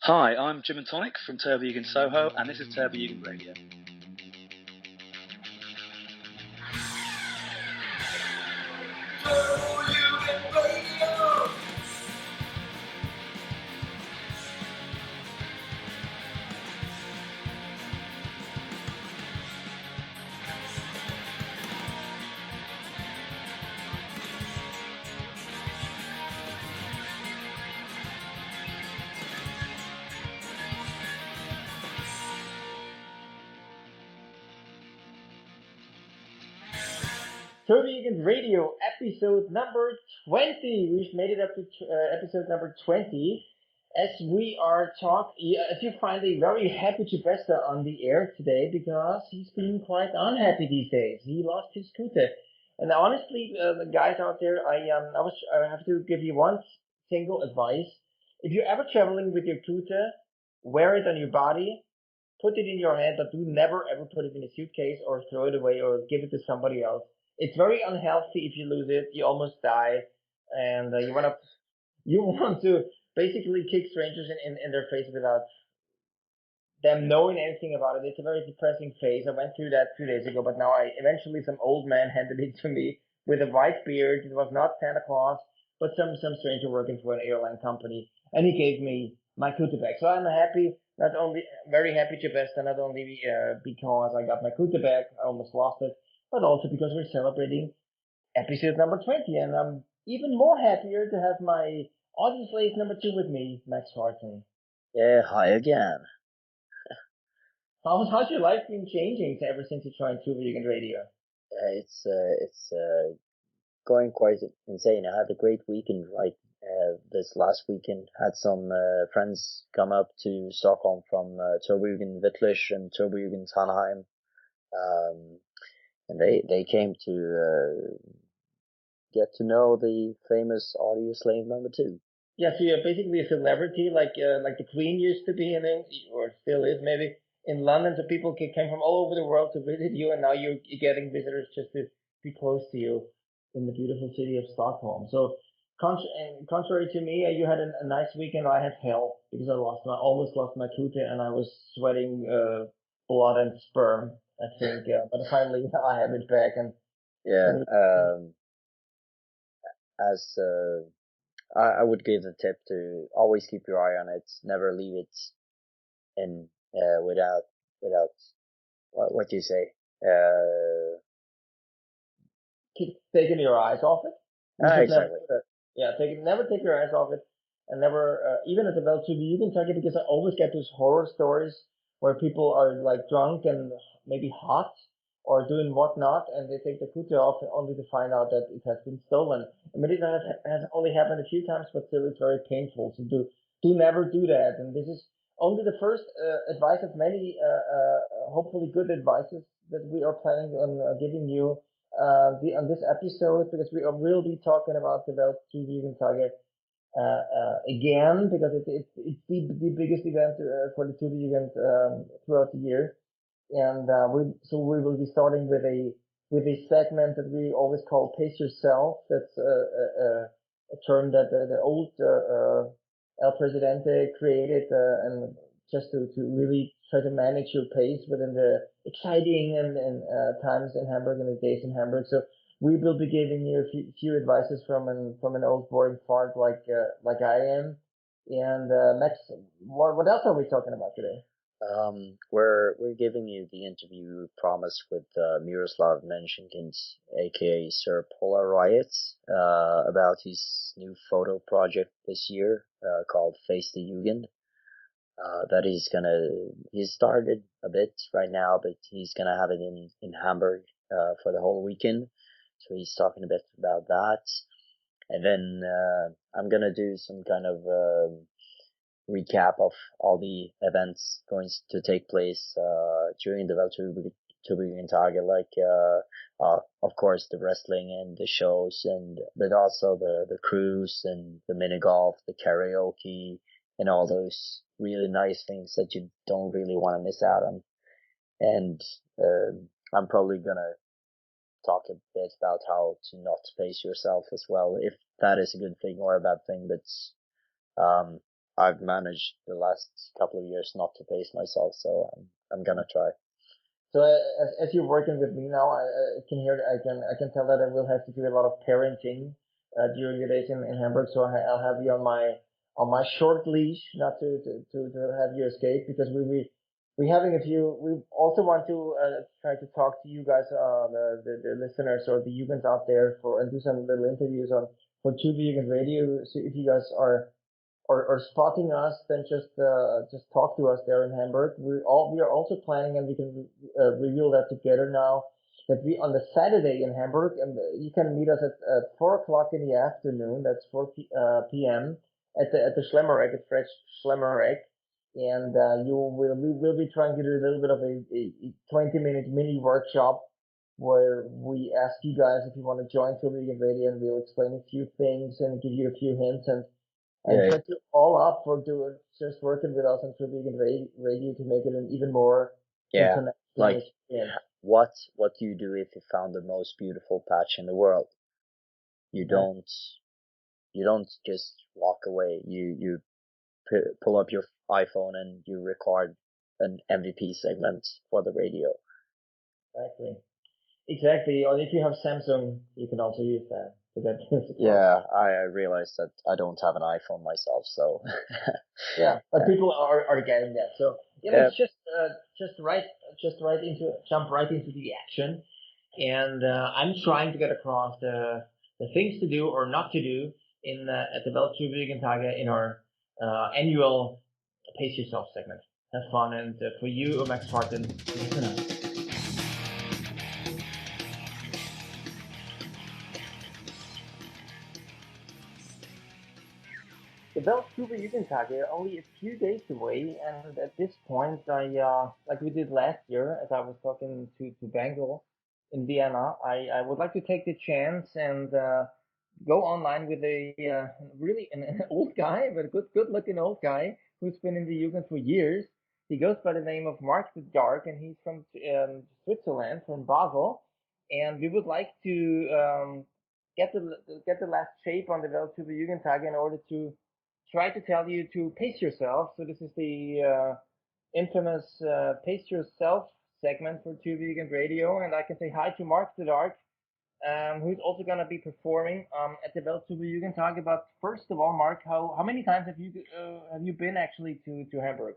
Hi, I'm Jim and Tonic from Turbo Jugend Soho, and this is Turbo Jugend Radio. Turbo Jugend Radio, episode number 20. We've made it up to episode number 20. As we are as you find a very happy Tschebesta on the air today because he's been quite unhappy these days. He lost his scooter. And honestly, the guys out there, I have to give you one single advice. If you're ever traveling with your scooter, wear it on your body, put it in your hand, but do never ever put it in a suitcase or throw it away or give it to somebody else. It's very unhealthy if you lose it. You almost die, and you want to basically kick strangers in their face without them knowing anything about it. It's a very depressing phase. I went through that 2 days ago, but now eventually some old man handed it to me with a white beard. It was not Santa Claus, but some stranger working for an airline company, and he gave me my Kuta bag. So I'm happy, not only very happy Tschebesta, not only because I got my Kuta bag, I almost lost it, but also because we're celebrating episode number 20, and I'm even more happier to have my audience slave number 2 with me, Max Harton. Yeah, hi again. How's your life been changing ever since you joined Turbo Jugend Radio? It's going quite insane. I had a great weekend this last weekend. Had some friends come up to Stockholm from Turbo Jugend Wittlich and Turbo Jugend Tannheim, and they came to get to know the famous audio slave number 2. Yeah, so you're basically a celebrity, like the Queen used to be or still is maybe in London. So people came from all over the world to visit you, and now you're getting visitors just to be close to you in the beautiful city of Stockholm. So contrary to me, you had a nice weekend. I had hell because I almost lost my Kuta, and I was sweating blood and sperm, I think. But finally I have it back, and yeah. As I would give the tip to always keep your eye on it. Never leave it in without what do you say? Keep taking your eyes off it. Exactly. Never take your eyes off it, and never even at the WTJT you can take it because I always get those horror stories where people are like drunk and maybe hot or doing whatnot, and they take the Kuta off only to find out that it has been stolen. I mean, it has only happened a few times, but still it's very painful. So do never do that. And this is only the first advice of many, hopefully good advices that we are planning on giving you on this episode, because will be talking about the WTJT Jugend Tage again, because it's the biggest event for the Turbo Jugend throughout the year. And we will be starting with a segment that we always call Pace Yourself. That's a term that the old El Presidente created, and just to really try to manage your pace within the exciting and times in Hamburg and the days in Hamburg. So we will be giving you a few advices from an old boring fart like I am. And Max, what else are we talking about today? We're giving you the interview promised with Miroslav Menschenkins, aka Sir Polariot, about his new photo project this year called FACE the Jugend. That he's started a bit right now, but he's gonna have it in Hamburg for the whole weekend. So he's talking a bit about that, and then I'm gonna do some kind of recap of all the events going to take place during the WTJT Tage, like of course the wrestling and the shows, but also the cruise and the mini golf, the karaoke, and all those really nice things that you don't really want to miss out on. And I'm probably gonna talk a bit about how to not pace yourself as well, if that is a good thing or a bad thing. But I've managed the last couple of years not to pace myself, so I'm gonna try. So as you're working with me now, I can hear, I can tell that I will have to do a lot of parenting during the days in Hamburg. So I'll have you on my short leash, not to have you escape, because we having a few. We also want to try to talk to you guys, the listeners or the Jugends out there, and do some little interviews on for Tube Jugend Radio. So if you guys are or spotting us, then just talk to us there in Hamburg. We are also planning, and we can reveal that together now, that we on the Saturday in Hamburg, and you can meet us at 4 o'clock in the afternoon. That's 4 p.m. at the Schlemmerek, at Fresh Schlemmerek, and we will be trying to do a little bit of a 20-minute mini workshop where we ask you guys if you want to join Vegan Radio, and we'll explain a few things and give you a few hints and set you all up for just working with us on True Vegan Radio to make it an even more international experience. What do you do if you found the most beautiful patch in the world? You don't just walk away. You pull up your iPhone and you record an MVP segment for the radio. Exactly. Or if you have Samsung, you can also use that. Yeah, I realized that I don't have an iPhone myself, so. Yeah, but people are getting that. So let's just jump right into the action. And I'm trying to get across the things to do or not to do at the Weltjugendtage Tage in our annual Pace Yourself segment. Have fun, and for you, Max Martin, listen up. The Weltjugendtage only a few days away, and at this point, I like we did last year, as I was talking to Basel in Vienna, I would like to take the chance and go online with a really an old guy, but a good looking old guy who's been in the Jugend for years. He goes by the name of Mark the Dark, and he's from Switzerland, from Basel, and we would like to get the last shape on the Weltjugendtage in order to try to tell you to pace yourself. So this is the infamous pace yourself segment for Two Vegan Radio, and I can say hi to Mark the Dark, who's also going to be performing at the Weltjugendtage. But first of all, Mark, how many times have you been actually to Hamburg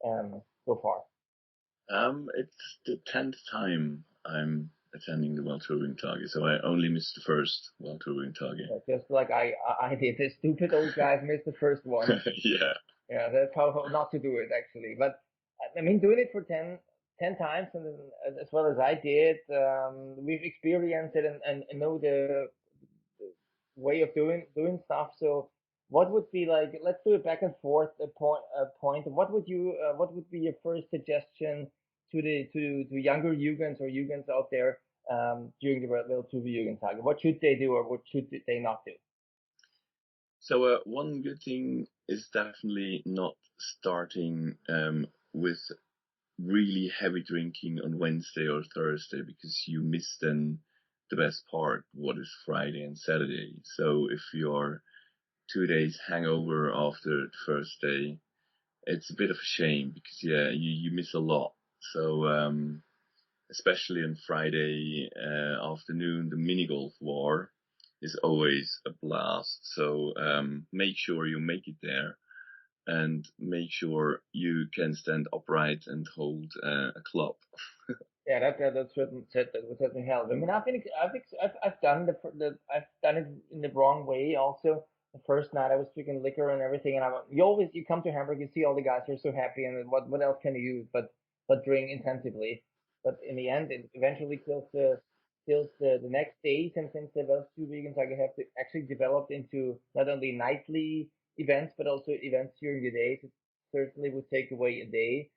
so far? It's the 10th time I'm attending the Weltjugendtage, so I only missed the first Weltjugendtage. Yeah, just like I did. The stupid old guys missed the first one. Yeah. Yeah, that's how not to do it actually. But I mean, doing it for 10 times, and as well as I did, we've experienced it and know the way of doing stuff. So what would be like? Let's do it back and forth. A point. What would be your first suggestion to younger Jugends or Jugends out there during the Weltjugendtage? What should they do or what should they not do? So one good thing is definitely not starting with really heavy drinking on Wednesday or Thursday, because you miss then the best part, what is Friday and Saturday. So if you're 2 days hangover after the first day, it's a bit of a shame, because you miss a lot. So especially on Friday afternoon, the mini golf war is always a blast. So make sure you make it there, and make sure you can stand upright and hold a club. Yeah, that would certainly help. I mean, I've done I've done it in the wrong way also. The first night I was drinking liquor and everything, and you come to Hamburg, you see all the guys who are so happy, and what else can you do but drink intensively? But in the end, it eventually kills the next days, and since the last 2 weekends, I have to actually developed into not only nightly events but also events during the day. It certainly would take away a day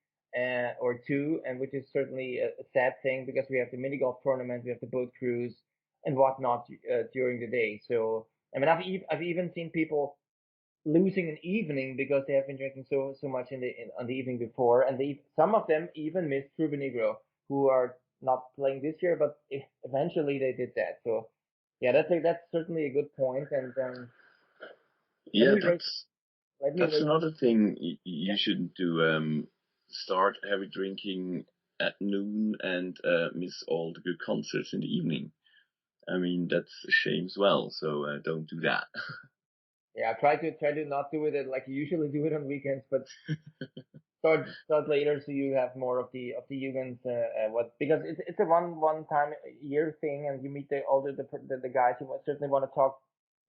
or two, and which is certainly a sad thing, because we have the mini golf tournament, we have the boat cruise and whatnot during the day. So I mean, I've even seen people losing an evening because they have been drinking so much on the evening before, and some of them even missed True Negro, who are not playing this year, but eventually they did that. So yeah, that's certainly a good point, and yeah, that's That's another thing you shouldn't do. Start heavy drinking at noon and miss all the good concerts in the evening. I mean, that's a shame as well. So don't do that. Yeah, try to not do it like you usually do it on weekends, but start later so you have more of the Jugends. Because it's a one time a year thing, and you meet all the guys you certainly want to talk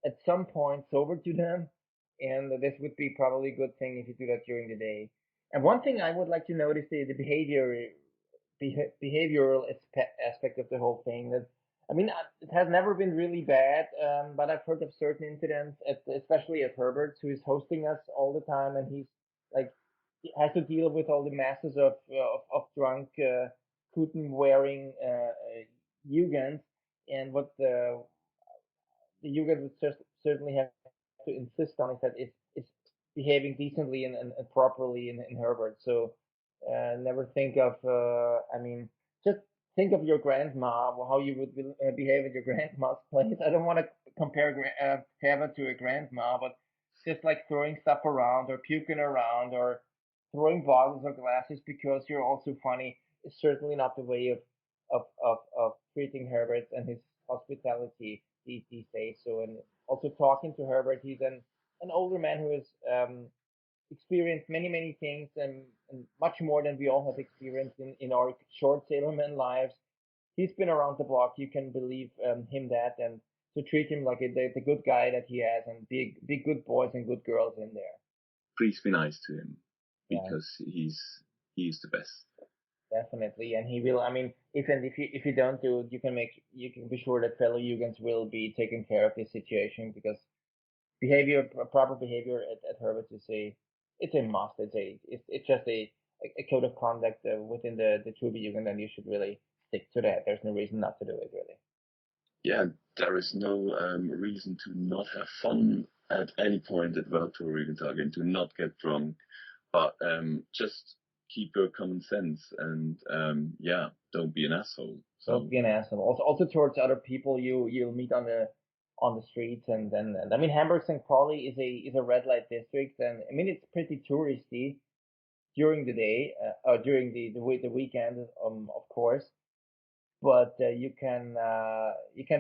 at some point sober to them, and this would be probably a good thing if you do that during the day. And one thing I would like to notice the behavioral aspect of the whole thing. That I mean, it has never been really bad, but I've heard of certain incidents, especially at Herbert's, who is hosting us all the time, and he's like he has to deal with all the masses of drunk Putin wearing Jugends, and what the Jugend would certainly have to insist on is that it's behaving decently and properly in Herbert. So never think of I mean just think of your grandma, how you would behave at your grandma's place. I don't want to compare Herbert to a grandma, but just like throwing stuff around or puking around or throwing bottles or glasses because you're also funny is certainly not the way of treating Herbert and his hospitality these days. So, and also talking to Herbert, he's an older man who has experienced many things and much more than we all have experienced in our short sailorman lives. He's been around the block. You can believe him that, and to treat him like the good guy that he has, and be good boys and good girls in there. Please be nice to him because he's the best. Definitely, and he will. I mean, if you don't do it, you can be sure that fellow Jugends will be taking care of this situation because proper behavior at Herbert is it's a must. It's just a code of conduct within the Truby Jugend, and you should really stick to that. There's no reason not to do it, really. Yeah, there is no reason to not have fun at any point at World Tour Jugendtag and to not get drunk, but just keep your common sense and don't be an asshole. So. Don't be an asshole. Also towards other people you'll meet on the streets, and I mean Hamburg St. Pauli is a red light district, and I mean it's pretty touristy during the day or during the weekend, of course. But you can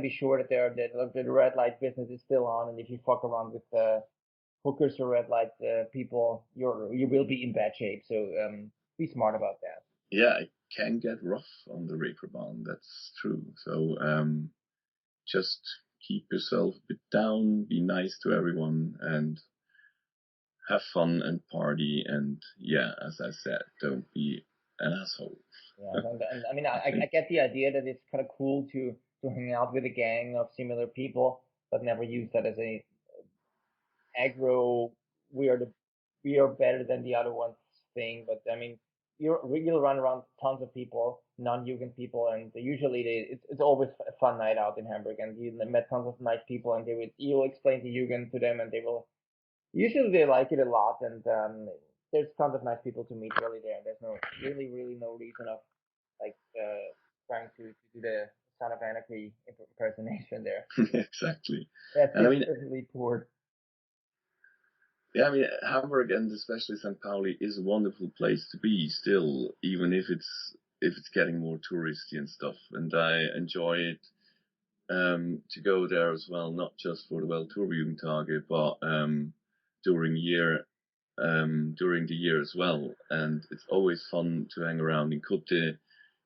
be sure that the red light business is still on, and if you fuck around with hookers or red light people, you will be in bad shape. So be smart about that. Yeah, it can get rough on the Reeperbahn. That's true. So just keep yourself a bit down, be nice to everyone, and have fun and party. And as I said, don't be an asshole. Yeah, and I mean, I get the idea that it's kind of cool to hang out with a gang of similar people, but never use that as a aggro. We are better than the other ones thing. But I mean, you'll run around tons of people, non-Jugend people, and usually it's always a fun night out in Hamburg, and you met tons of nice people, and you'll explain the Jugend to them, and usually they like it a lot, and there's tons of nice people to meet really there. There's really no reason of like trying to do the Son of Anarchy impersonation there. Exactly. That's definitely poor. Yeah, I mean Hamburg and especially St. Pauli is a wonderful place to be still, even if it's getting more touristy and stuff. And I enjoy it to go there as well, not just for the World Tour Jugendtage, but during the year as well. And it's always fun to hang around in Kotte,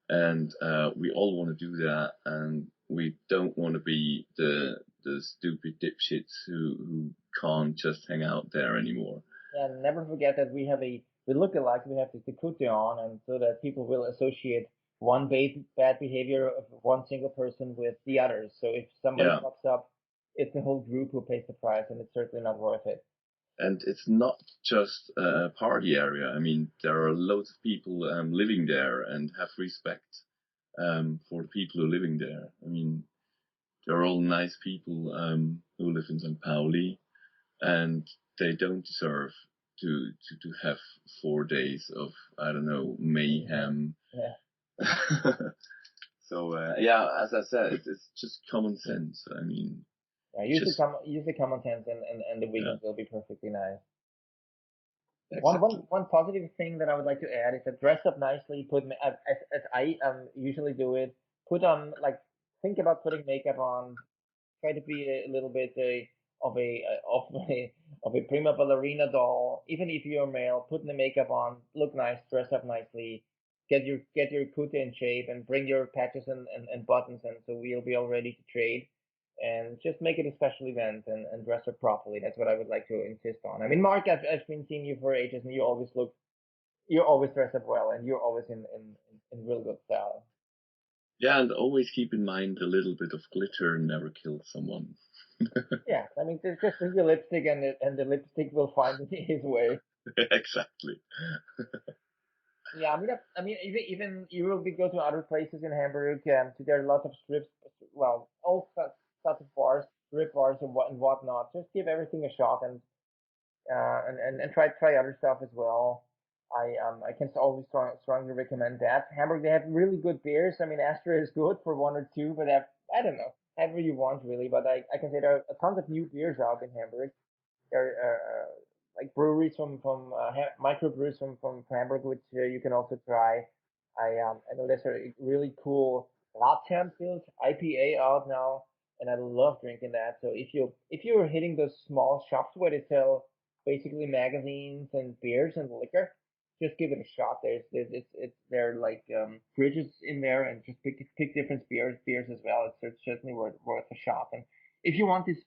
and we all want to do that, and we don't want to be the stupid dipshits who can't just hang out there anymore. Yeah, never forget that we look alike. We have the Kotte on, and so that people will associate one bad behavior of one single person with the others. So if somebody pops up, it's the whole group who pays the price, and it's certainly not worth it. And it's not just a party area. I mean, there are loads of people living there and have respect for the people who are living there. I mean, they're all nice people who live in St. Pauli, and they don't deserve to have 4 days of, I don't know, mayhem. Yeah. So as I said, it's just common sense. I mean, use the common sense, and the weekend will be perfectly nice. Exactly. One positive thing that I would like to add is that dress up nicely. As I usually do it. Put on like think about putting makeup on. Try to be a little bit of a of a of a prima ballerina doll. Even if you're male, put the makeup on, look nice, dress up nicely, get your puta in shape, and bring your patches and buttons, and so we'll be all ready to trade. And just make it a special event and dress up properly. That's what I would like to insist on. I mean, Mark, I've been seeing you for ages, and you always dress up well, and you're always in real good style. Yeah, and always keep in mind a little bit of glitter never kills someone. Yeah, I mean, just bring your lipstick, and the lipstick will find his way. Exactly. Yeah, I mean, even you will be go to other places in Hamburg. So there are lots of strips, well, all sorts of bars, strip bars and whatnot. Just give everything a shot and try other stuff as well. I can always strongly recommend that. Hamburg, they have really good beers. I mean, Astra is good for one or two, but I don't know, however you want really. But I can say there are a tons of new beers out in Hamburg. There are like breweries from microbrews from Hamburg, which you can also try. I know there's a really cool Latte-filled IPA out now, and I love drinking that. So if you're hitting those small shops where they sell basically magazines and beers and liquor, just give it a shot. It's there are like fridges in there, and just pick different beers as well. It's certainly worth a shot. And if you want this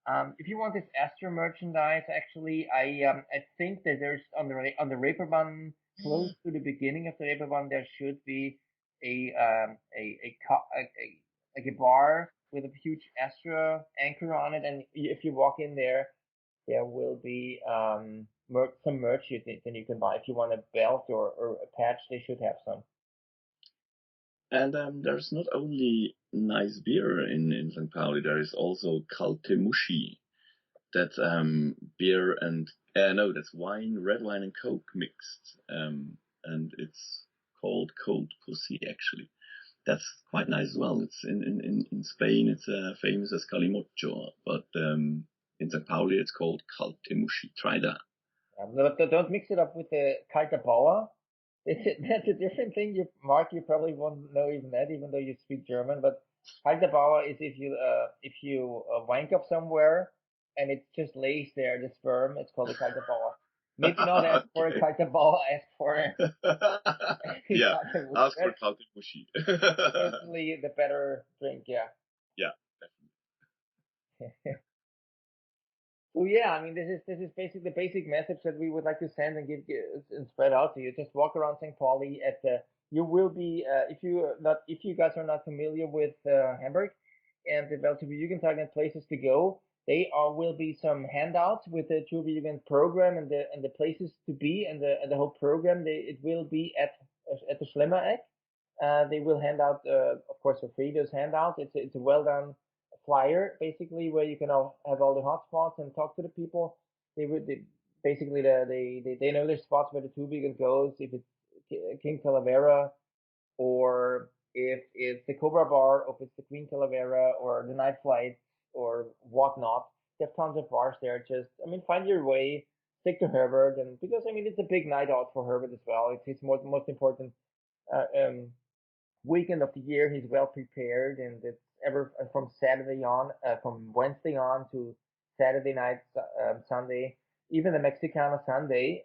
Astro merchandise, actually, I think that there's on the Reeperbahn, close to the beginning of the Reeperbahn, there should be a like a bar with a huge Astro anchor on it, and if you walk in there, there will be some merch you can buy. If you want a belt or a patch, they should have some. And there's not only nice beer in St. Pauli, there is also kalte Muschi. That's beer and no, that's wine, red wine and Coke mixed. And it's called Cold Pussy actually. That's quite nice as well. It's in Spain. It's famous as Calimocho, but in St. Pauli it's called Kalte Muschi. Try that. But don't mix it up with the Kalte Bauer. That's a different thing. Mark, you probably won't know even that, even though you speak German. But Kalte Bauer is if you wank up somewhere and it just lays there, the sperm. It's called a Kalte Bauer. Maybe not ask for a Okay. Kalte Bauer, ask for a Yeah, Kalte Muschi. ask for That's Kalte Muschi. certainly the better drink. Yeah. Yeah. So yeah, I mean, this is basically the basic message that we would like to send and give and spread out to you. Just walk around St. Pauli at the. You will be if you guys are not familiar with Hamburg and the WTJT and places to go. Will be some handouts with the WTJT program and the places to be and the whole program. It will be at the Schlemmereck. They will hand out, of course, for free those handouts. It's a well done flyer, basically, where you can have all the hotspots and talk to the people. Basically they know their spots where the Too Big and goes. If it's King Calavera, or if it's the Cobra Bar, or if it's the Queen Calavera, or the Night Flight, or whatnot. There's tons of bars there. Just, I mean, find your way. Stick to Herbert, and because I mean it's a big night out for Herbert as well. It's his most important uh, um, weekend of the year. He's well prepared, and it's ever from Wednesday on to Saturday night, Sunday, even the Mexicana Sunday.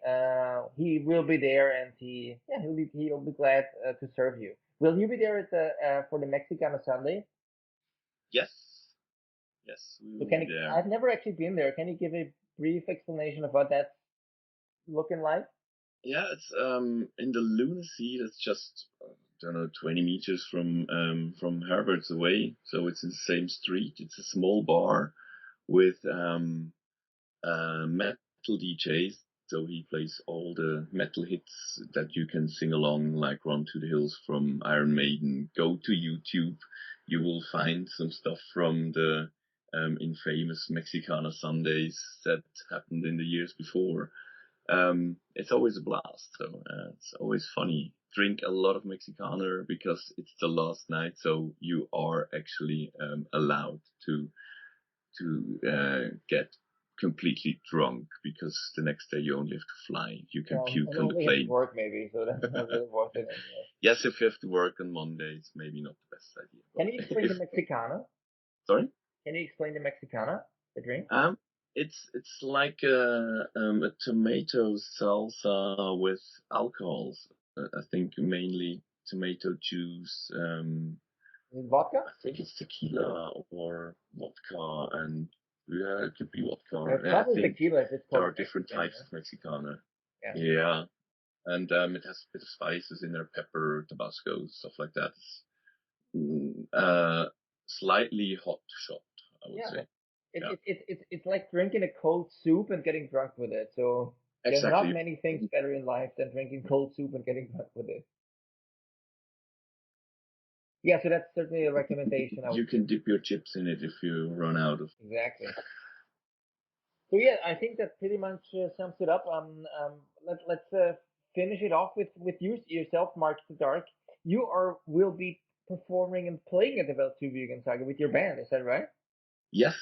He will be there, and he'll be glad to serve you. Will you be there at the for the Mexicana Sunday? Yes. Yes, we So will be there. I've never actually been there. Can you give a brief explanation of what that's looking like? Yeah, it's in the Lunacy. That's just I don't know 20 meters from Herbert's away. So it's in the same street. It's a small bar with metal DJs. So he plays all the metal hits that you can sing along, like Run to the Hills from Iron Maiden. Go to YouTube. You will find some stuff from the infamous Mexicana Sundays that happened in the years before. It's always a blast. So it's always funny. Drink a lot of Mexicaner because it's the last night. So you are actually allowed to get completely drunk because the next day you only have to fly. You can puke on the we plane. have to work maybe, so that's not really worth it anyway. Yes, if you have to work on Monday, it's maybe not the best idea. Can you explain the Mexicana? Sorry? Can you explain the Mexicana, the drink? It's like a tomato salsa with alcohols. I think mainly tomato juice. Vodka? I think it's tequila or vodka, and yeah, it could be vodka. It's Yeah, I probably think tequila if it's there called are different Mexican, types of Mexicana. Yeah. Yeah, and it has a bit of spices in there, pepper, Tabasco, stuff like that. Slightly hot shot, I would say. It's like drinking a cold soup and getting drunk with it. So there's Exactly. not many things better in life than drinking cold soup and getting drunk with it. Yeah, so that's certainly a recommendation. You can dip your chips in it if you run out of. Exactly. So yeah, I think that pretty much sums it up. Let's finish it off with yourself, Mark the Dark. You will be performing and playing at the WTJT Saga with your band. Is that right? Yes,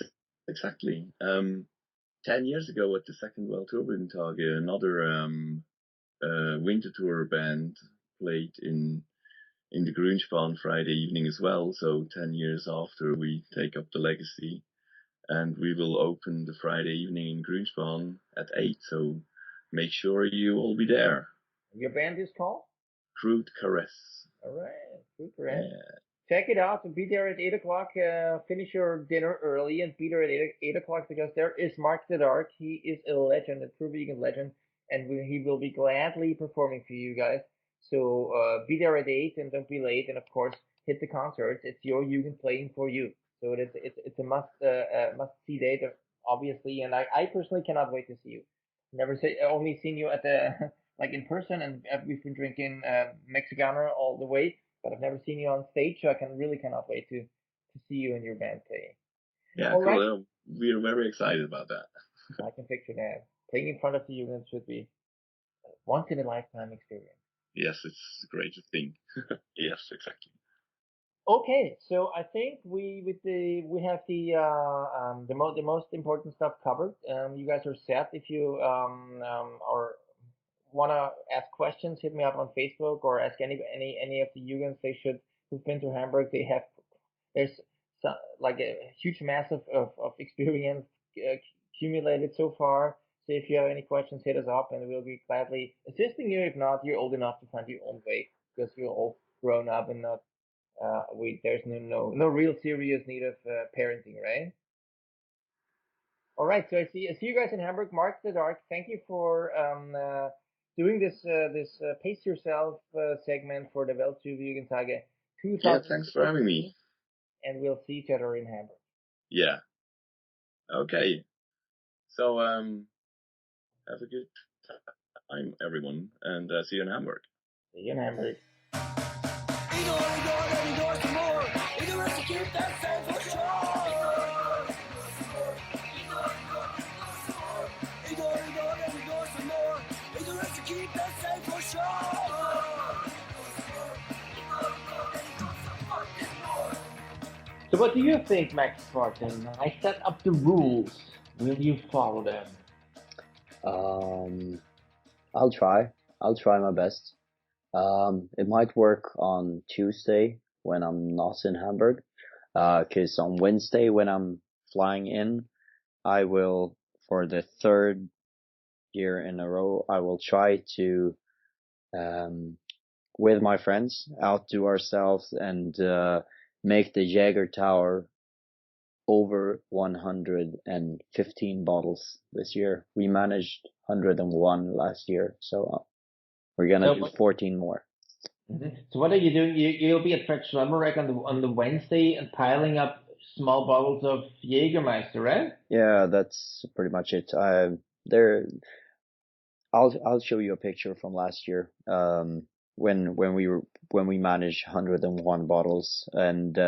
exactly. 10 years ago at the second WTJT, another winter tour band played in the Grünspan Friday evening as well. So 10 years after, we take up the legacy, and we will open the Friday evening in Grünspan at 8. So make sure you all be there. Your band is called Crude Caress. All right, Crude Caress. Yeah. Check it out. Be there at 8 o'clock. Finish your dinner early and be there at 8 o'clock, because there is Mark the Dark. He is a legend, a true vegan legend, and he will be gladly performing for you guys. So be there at 8 and don't be late. And of course, hit the concert. It's your Jugend playing for you. So it's a must see date, obviously. And I personally cannot wait to see you. Only seen you at the like in person, and we've been drinking Mexicana all the way. But I've never seen you on stage, so I cannot wait to see you and your band playing. Yeah, all cool. Right. We're very excited about that. I can picture that. Playing in front of the Jugend should be a once in a lifetime experience. Yes, it's a great thing. Yes, exactly. Okay, so I think we have the most important stuff covered. You guys are set. If you are want to ask questions, hit me up on Facebook or ask any of the Jugends who've been to Hamburg. There's like a huge mass of experience accumulated so far. So if you have any questions, hit us up and we'll be gladly assisting you. If not, you're old enough to find your own way, because we're all grown up and not there's no real serious need of parenting, right? All right, so I see you guys in Hamburg. Mark the Dark, thank you for doing this pace yourself segment for the WTJT Saga 2000. Yeah, thanks for having me. And we'll see each other in Hamburg. Yeah. Okay. So have a good time, everyone, and see you in Hamburg. See you in Hamburg. So what do you think, Max Martin? I set up the rules. Will you follow them? I'll try. I'll try my best. It might work on Tuesday when I'm not in Hamburg. 'Cause on Wednesday when I'm flying in, I will, for the third year in a row, I will try to, with my friends, outdo ourselves and make the Jäger Tower over 115 bottles this year. We managed 101 last year, so we're gonna do 14 more. Mm-hmm. So what are you doing? You'll be at Fred Schlemmerek on the Wednesday and piling up small bottles of Jägermeister, right? Yeah, that's pretty much it. I'll show you a picture from last year. When we managed 101 bottles, and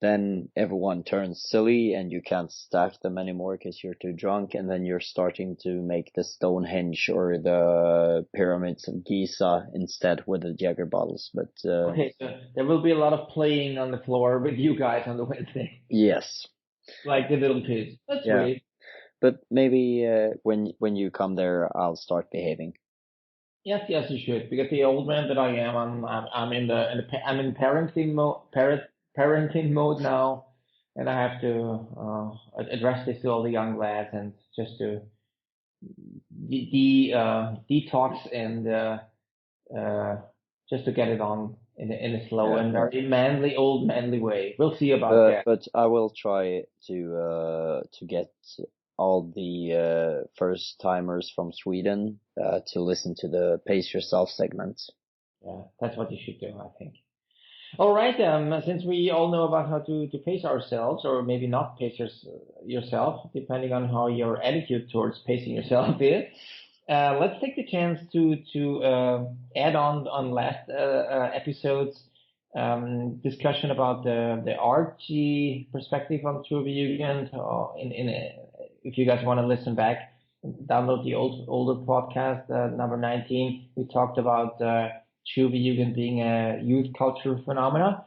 then everyone turns silly and you can't stack them anymore because you're too drunk, and then you're starting to make the Stonehenge or the pyramids of Giza instead with the Jagger bottles. But okay, so there will be a lot of playing on the floor with you guys on the Wednesday. Yes, Like the little kids. That's sweet. But maybe when you come there, I'll start behaving. Yes, yes, you should. Because the old man that I am, I'm I'm in parenting mode now, and I have to address this to all the young lads and just to detox and just to get it on in a slow and very old manly way. We'll see about that. But I will try to get all the first timers from Sweden to listen to the Pace Yourself segment. Yeah, that's what you should do, I think. All right, since we all know about how to pace ourselves, or maybe not pace yourself, depending on how your attitude towards pacing yourself is, let's take the chance to add on last episode's discussion about the artsy perspective on Jugend. If you guys want to listen back, download the older podcast, number 19. We talked about Jugend being a youth culture phenomena.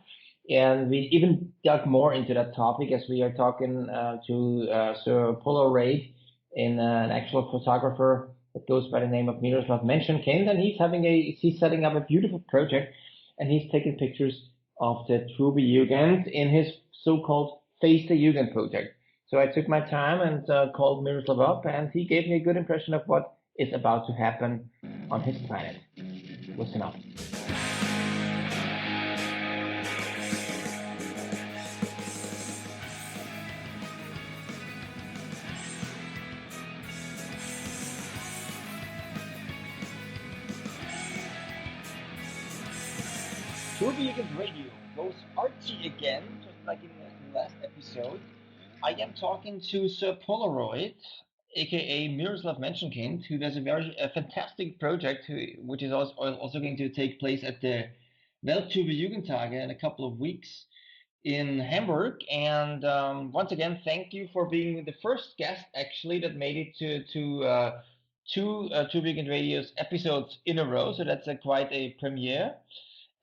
And we even dug more into that topic as we are talking to Sir Polariot, an actual photographer that goes by the name of Miroslav Menschenkind, and he's setting up a beautiful project, and he's taking pictures of the Jugend in his so-called FACE the Jugend project. So I took my time and called Miroslav up, and he gave me a good impression of what is about to happen on his planet. Listen up. Jugend Radio goes artsy again, just like in the last episode. I am talking to Sir Polariot, aka Miroslav Menschenkind, who does a fantastic project, which is also going to take place at the Weltjugendtage in a couple of weeks in Hamburg. And once again, thank you for being the first guest, actually, that made it to two Jugend Radio's episodes in a row. So that's quite a premiere.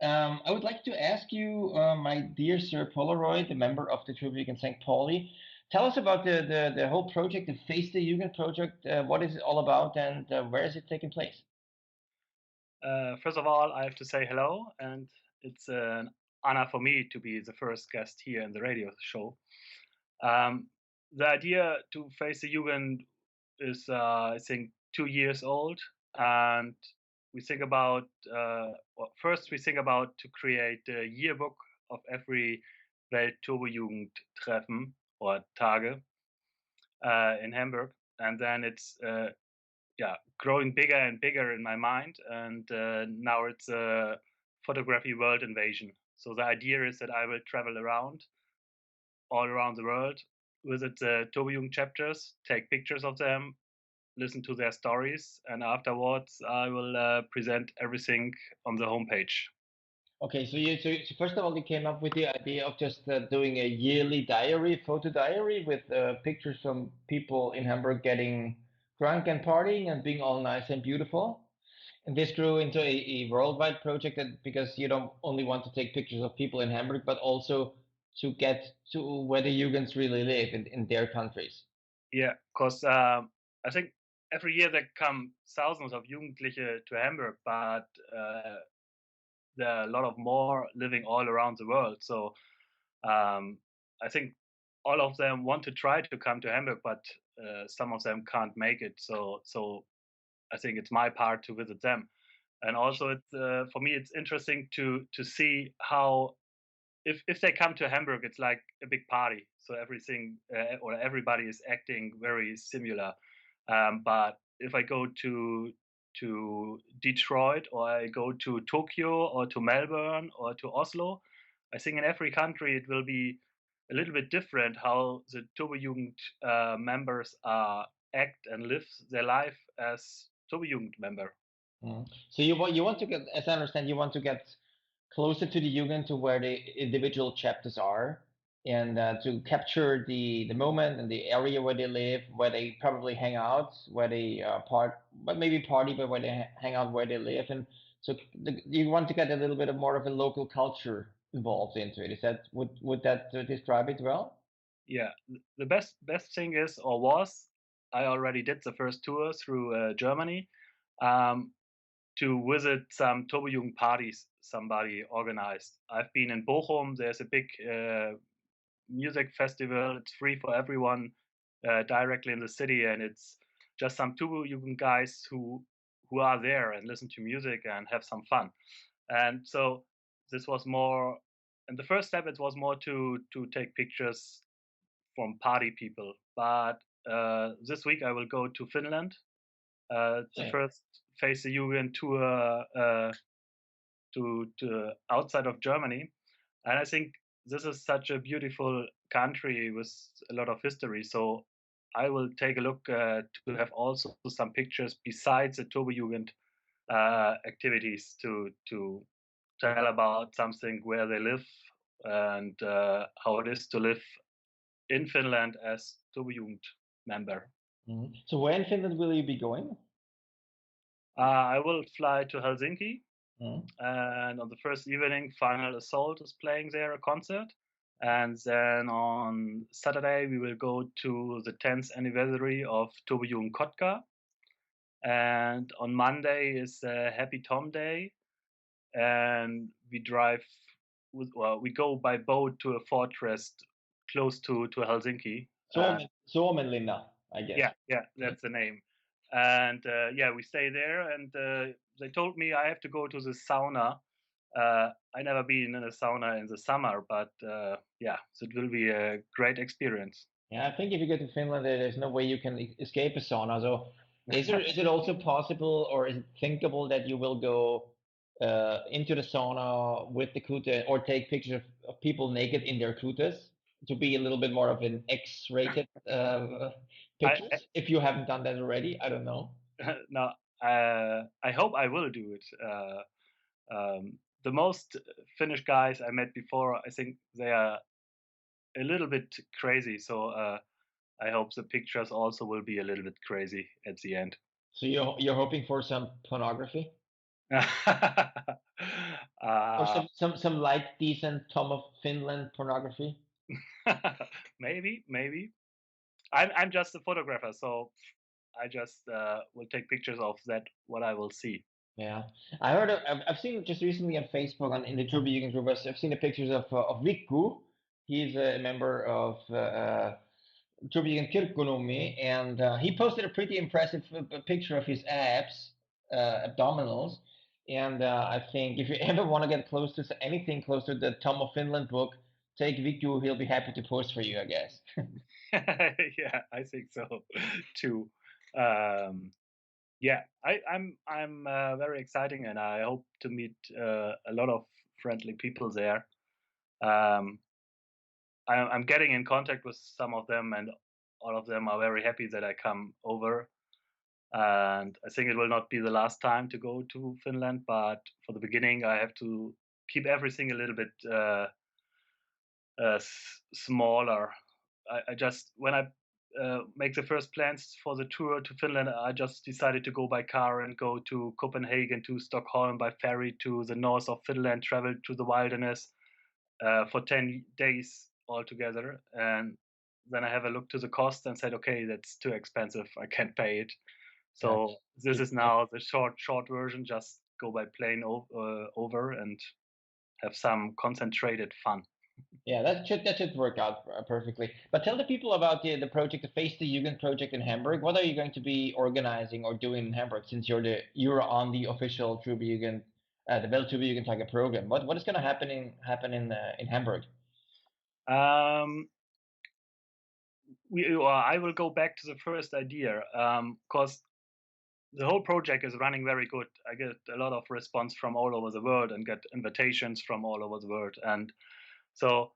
I would like to ask you, my dear Sir Polariot, a member of the Jugend St. Pauli, tell us about the whole project, the FACE the Jugend project. What is it all about, and where is it taking place? First of all, I have to say hello, and it's an honor for me to be the first guest here in the radio show. The idea to FACE the Jugend is, I think, 2 years old, and we think about first we think about to create a yearbook of every Weltjugendtreffen Treffen or Tage in Hamburg, and then it's growing bigger and bigger in my mind, and now it's a photography world invasion. So the idea is that I will travel around all around the world, visit the Jugend chapters, take pictures of them, listen to their stories, and afterwards I will present everything on the homepage. Okay, so first of all, you came up with the idea of just doing a yearly diary, photo diary, with pictures from people in Hamburg getting drunk and partying and being all nice and beautiful. And this grew into a worldwide project because you don't only want to take pictures of people in Hamburg, but also to get to where the Jugends really live in their countries. Yeah, because I think every year there come thousands of Jugendliche to Hamburg, but there are a lot of more living all around the world. So I think all of them want to try to come to Hamburg, but some of them can't make it. So I think it's my part to visit them. And also, it's for me, it's interesting to see how if they come to Hamburg, it's like a big party. So everything or everybody is acting very similar. But if I go to Detroit, or I go to Tokyo, or to Melbourne, or to Oslo, I think in every country it will be a little bit different how the Jugend members act and live their life as Jugend member. So you want to get, as I understand, you want to get closer to the Jugend, to where the individual chapters are, and to capture the moment and the area where they live, where they probably hang out, where they maybe party, but where they hang out, where they live. And so you want to get a little bit more of a local culture involved into it. Is that would that describe it well? Yeah, the best thing is, or was, I already did the first tour through Germany to visit some Turbojugend parties somebody organized. I've been in Bochum. There's a big music festival. It's free for everyone directly in the city, and it's just some Turbojugend guys who are there and listen to music and have some fun. And so this was more. And the first step, it was more to take pictures from party people. But this week I will go to Finland. It's the first Face the Jugend tour to outside of Germany, and I think this is such a beautiful country with a lot of history. So I will take a look to have also some pictures besides the Turbojugend activities to tell about something where they live and how it is to live in Finland as Turbojugend member. Mm-hmm. So where in Finland will you be going? I will fly to Helsinki, and on the first evening, Final Assault is playing there a concert. And then on Saturday, we will go to the 10th anniversary of Turbojugend Kotka. And on Monday is Happy Tom Day, and we we go by boat to a fortress close to Helsinki. Suomenlinna, I guess. Yeah, that's the name. And we stay there, and they told me I have to go to the sauna. I never been in a sauna in the summer, but so it will be a great experience. Yeah, I think if you go to Finland, there's no way you can escape a sauna. So is it also possible, or is it thinkable that you will go into the sauna with the kuta or take pictures of people naked in their kutas to be a little bit more of an X-rated pictures? If you haven't done that already, I don't know. No, I hope I will do it. The most Finnish guys I met before, I think they are a little bit crazy. So I hope the pictures also will be a little bit crazy at the end. So you're hoping for some pornography? Or some light, decent Tom of Finland pornography? Maybe. I'm just a photographer, so I just will take pictures of that what I will see. Yeah, I heard. I've seen just recently on Facebook in the Turbojugend group. I've seen the pictures of Vikku. He's a member of Turbojugend Kirkkonummi, and he posted a pretty impressive picture of his abs, abdominals. And I think if you ever want to get close to anything close to the Tom of Finland book, take Vikku. He'll be happy to post for you, I guess. Yeah, I think so too. I'm very exciting, and I hope to meet a lot of friendly people there. I'm getting in contact with some of them, and all of them are very happy that I come over. And I think it will not be the last time to go to Finland, but for the beginning, I have to keep everything a little bit smaller. I just, when I make the first plans for the tour to Finland, I just decided to go by car and go to Copenhagen, to Stockholm by ferry to the north of Finland, travel to the wilderness for 10 days altogether. And then I have a look to the cost and said, okay, that's too expensive. I can't pay it. So this is now the short version. Just go by plane over and have some concentrated fun. Yeah, that should work out perfectly. But tell the people about the project, the Face the Jugend project in Hamburg. What are you going to be organizing or doing in Hamburg, since you're on the official Turbojugend, the Welt Turbojugend program? What is going to happen in Hamburg? I will go back to the first idea, because the whole project is running very good. I get a lot of response from all over the world and get invitations from all over the world. And so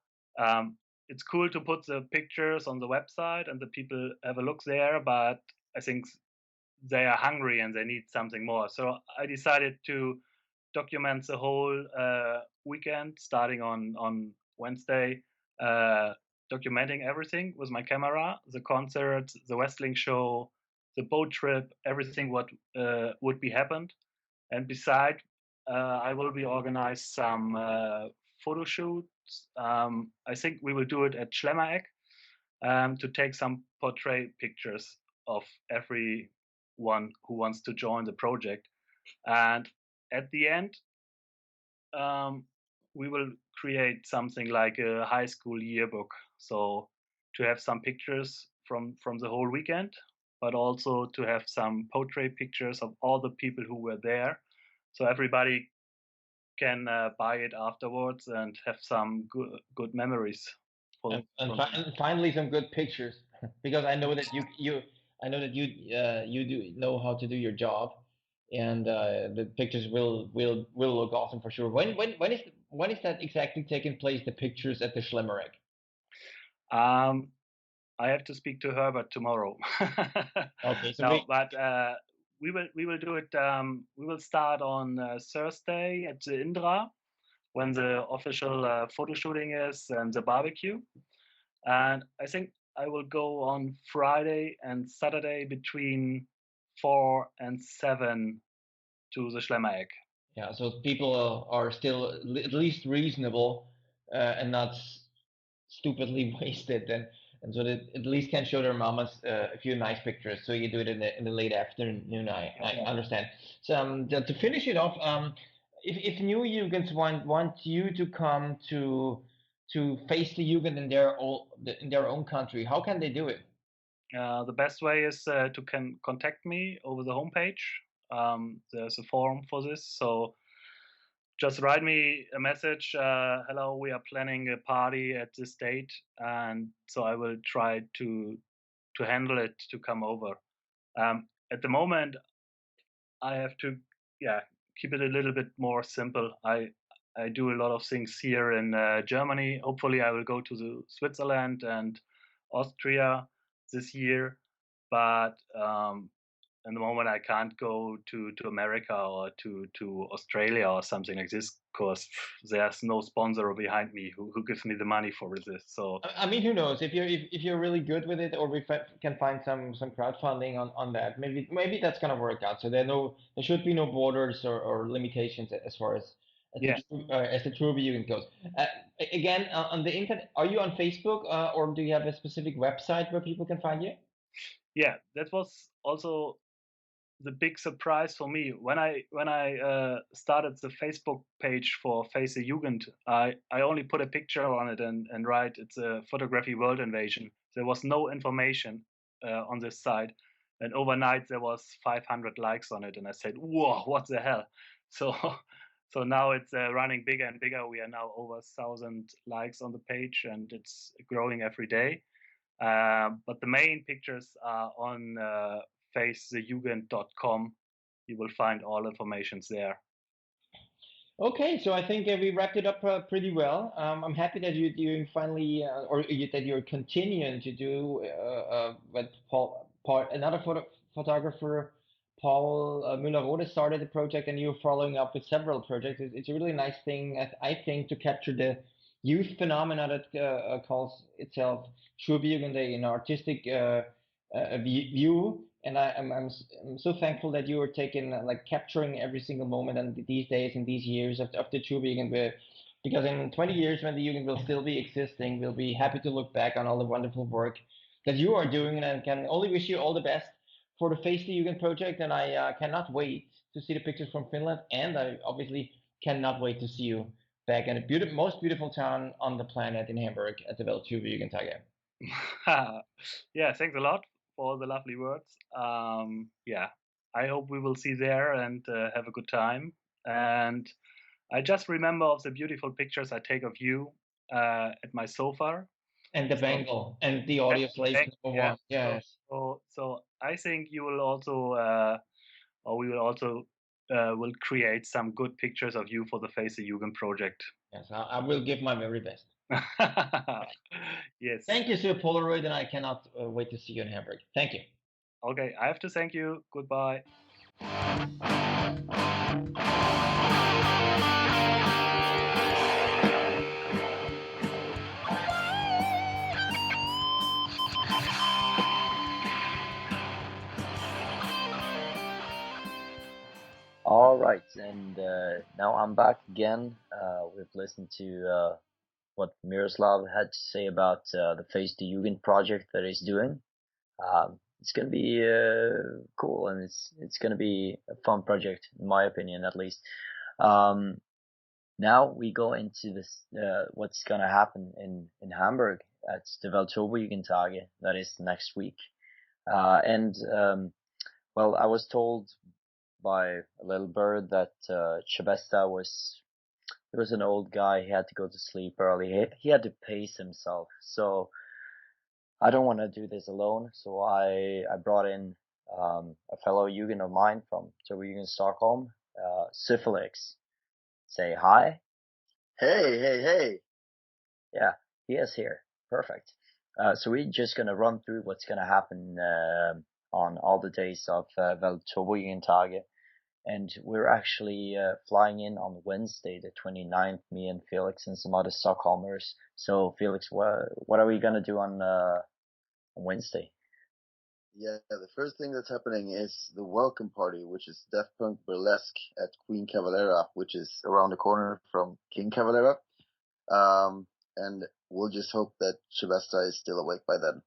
it's cool to put the pictures on the website and the people have a look there, but I think they are hungry and they need something more. So I decided to document the whole weekend starting on Wednesday, documenting everything with my camera, the concert, the wrestling show, the boat trip, everything what would be happened. And beside, I will be organized some photo shoots. I think we will do it at Schlemmereck to take some portrait pictures of everyone who wants to join the project. And at the end, we will create something like a high school yearbook. So to have some pictures from the whole weekend, but also to have some portrait pictures of all the people who were there, so everybody can buy it afterwards and have some good memories. And finally, some good pictures, because I know that you do know how to do your job, and the pictures will look awesome for sure. When is that exactly taking place? The pictures at the Schlemmerek? I have to speak to Herbert tomorrow. Okay, so no, but we will do it. We will start on Thursday at the Indra, when the official photo shooting is and the barbecue. And I think I will go on Friday and Saturday between 4 and 7 to the Schlemmereck. Yeah, so people are still at least reasonable and not stupidly wasted, and so that at least can show their mamas a few nice pictures. So you do it in the late afternoon. I understand. So to finish it off, if new Jugends want you to come to face the Jugend in their own country, how can they do it? The best way is to contact me over the homepage. There's a form for this, so just write me a message. Hello, we are planning a party at this date, and so I will try to handle it to come over. At the moment, I have to keep it a little bit more simple. I do a lot of things here in Germany. Hopefully, I will go to Switzerland and Austria this year, but in the moment I can't go to America or to Australia or something like this, because there's no sponsor behind me who gives me the money for this. So I mean, who knows, if you're really good with it, or we can find some crowdfunding on that, maybe that's gonna work out. So there should be no borders or limitations as far as the true Jugend goes. Again, on the internet, are you on Facebook or do you have a specific website where people can find you? Yeah, that was also the big surprise for me when I started the Facebook page for Face the Jugend. I only put a picture on it and write it's a photography world invasion. There was no information on this site, and overnight there was 500 likes on it, and I said, "Whoa, what the hell!" So so now it's running bigger and bigger. We are now over 1,000 likes on the page, and it's growing every day. But the main pictures are on facethejugend.com. You will find all informations there. Okay, so I think we wrapped it up pretty well. I'm happy that you finally, that you're continuing to do what another photographer, Paul Müller-Rode, started the project, and you're following up with several projects. It's a really nice thing, I think, to capture the youth phenomena that calls itself Jugend, an artistic view. And I'm so thankful that you are taking capturing every single moment and these days and these years of the Jugend, because in 20 years, when the Jugend will still be existing, we'll be happy to look back on all the wonderful work that you are doing, and I can only wish you all the best for the Face the Jugend project. And I cannot wait to see the pictures from Finland, and I obviously cannot wait to see you back in the most beautiful town on the planet, in Hamburg, at the WTJT XI. Yeah, thanks a lot for the lovely words. I hope we will see there and have a good time. And I just remember of the beautiful pictures I take of you at my sofa. And the bangle and the audio slave number one. Yes. So I think you will also, or we will also will create some good pictures of you for the Face the Jugend project. Yes, I will give my very best. Yes. Thank you, Sir Polariot, and I cannot wait to see you in Hamburg. Thank you. Okay, I have to thank you. Goodbye. All right, and now I'm back again. We've listened to what Miroslav had to say about the Face the Jugend project that he's doing. it's gonna be cool, and it's gonna be a fun project, in my opinion, at least. Now we go into this what's gonna happen in Hamburg at the WTJT. That is next week. And well, I was told by a little bird that Tschebesta he was an old guy. He had to go to sleep early. He had to pace himself. So I don't want to do this alone. So I brought in a fellow Jugend of mine from Jugend Stockholm, Syphilis. Say hi. Hey. Yeah, he is here. Perfect. So we're just gonna run through what's gonna happen on all the days of Weltjugendtage. And we're actually flying in on Wednesday, the 29th, me and Felix and some other Stockholmers. So Felix, what are we gonna do on Wednesday? Yeah, the first thing that's happening is the welcome party, which is Daft Punk Burlesque at Queen Cavalera, which is around the corner from King Cavalera. And we'll just hope that Tschebesta is still awake by then.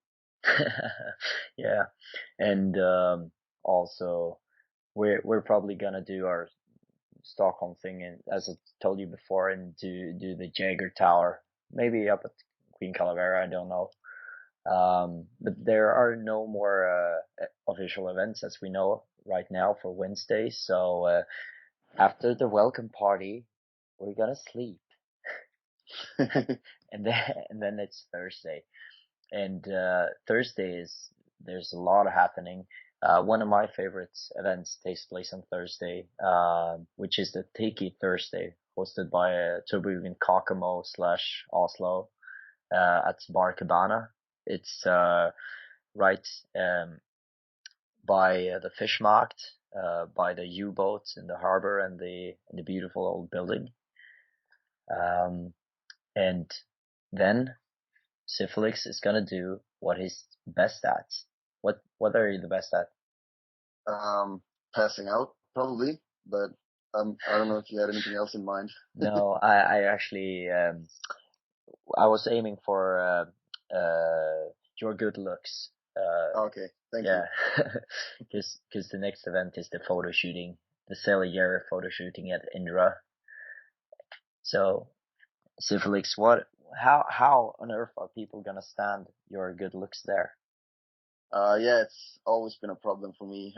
Yeah, and also we're probably gonna do our Stockholm thing, and as I told you before, and do the Jaeger Tower, maybe up at Queen Calavera, I don't know. But there are no more official events as we know right now for Wednesday. So after the welcome party, we're gonna sleep, and then it's Thursday. And Thursday there's a lot happening. One of my favorite events takes place on Thursday, which is the Tiki Thursday, hosted by Turbulent Kakamo / Oslo at Bar Cabana. It's right by the fish market, by the U-boats in the harbor and the beautiful old building. And then Syphilis is gonna do what he's best at. What are you the best at? Passing out, probably, but I don't know if you had anything else in mind. No, I actually I was aiming for your good looks. Okay, thank you. Yeah, because the next event is the photo shooting, the Cellier photo shooting at Indra. So, Syphilis, how on earth are people gonna stand your good looks there? Yeah, it's always been a problem for me.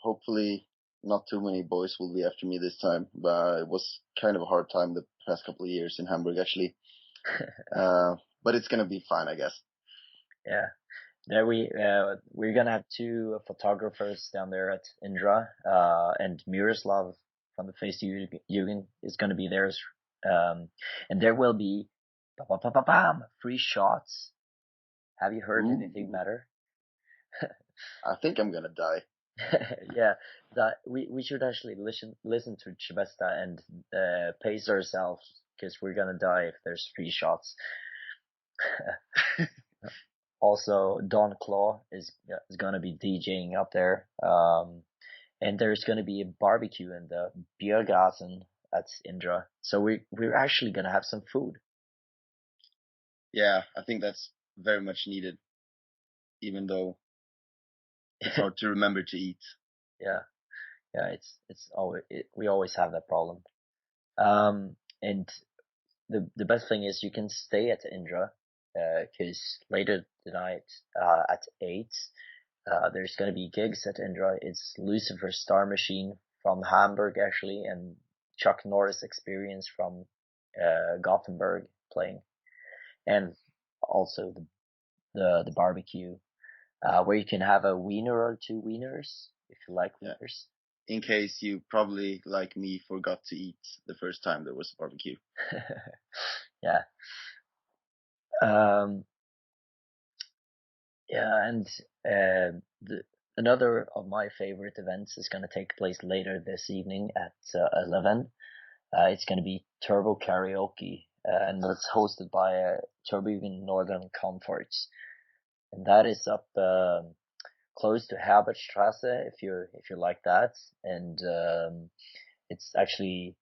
Hopefully not too many boys will be after me this time, but it was kind of a hard time the past couple of years in Hamburg, actually. But it's gonna be fine, I guess. Yeah. There we're gonna have two photographers down there at Indra, and Miroslav from the FACE the Jugend is gonna be there, and there will be free shots. Have you heard anything better? I think I'm gonna die. Yeah, we should actually listen to Tschebesta and pace ourselves, because we're gonna die if there's free shots. Also, Don Claw is gonna be DJing up there, and there's gonna be a barbecue in the Biergarten at Indra. So we're actually gonna have some food. Yeah, I think that's very much needed, even though it's hard to remember to eat. Yeah, it's always we always have that problem. And the best thing is you can stay at Indra, because later tonight at 8. There's gonna be gigs at Indra. It's Lucifer Star Machine from Hamburg actually, and Chuck Norris Experience from Gothenburg playing, and also the barbecue, where you can have a wiener or two wieners if you like wieners. In case you probably, like me, forgot to eat the first time there was a barbecue. Yeah. Yeah, and another of my favorite events is going to take place later this evening at 11. It's going to be Turbo Karaoke, and that's hosted by Turbo Northern Comforts, and that is up close to Herbertstrasse if you like that, and it's actually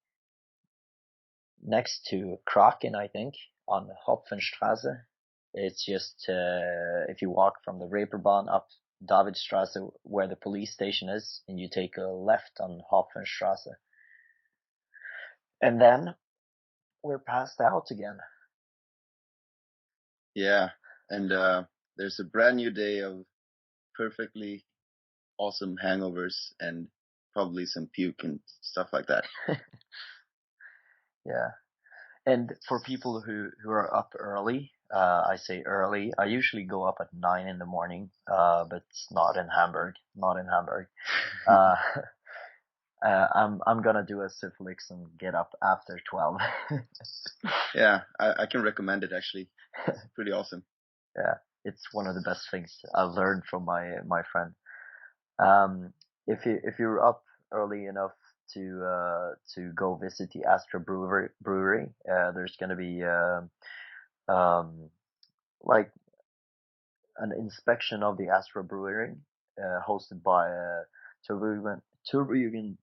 next to Kraken, I think, on Hopfenstrasse. It's just if you walk from the Reeperbahn up Davidstrasse, where the police station is, and you take a left on Hofenstrasse. And then we're passed out again. Yeah, and there's a brand new day of perfectly awesome hangovers and probably some puke and stuff like that. Yeah. And for people who are up early, I say early. I usually go up at 9 in the morning, but not in Hamburg. Not in Hamburg. I'm gonna do a syphilis and get up after 12. Yeah, I can recommend it actually. It's pretty awesome. Yeah, it's one of the best things I learned from my friend. If you're up early enough to go visit the Astra Brewery, there's gonna be like an inspection of the Astra Brewery, hosted by Turbojugend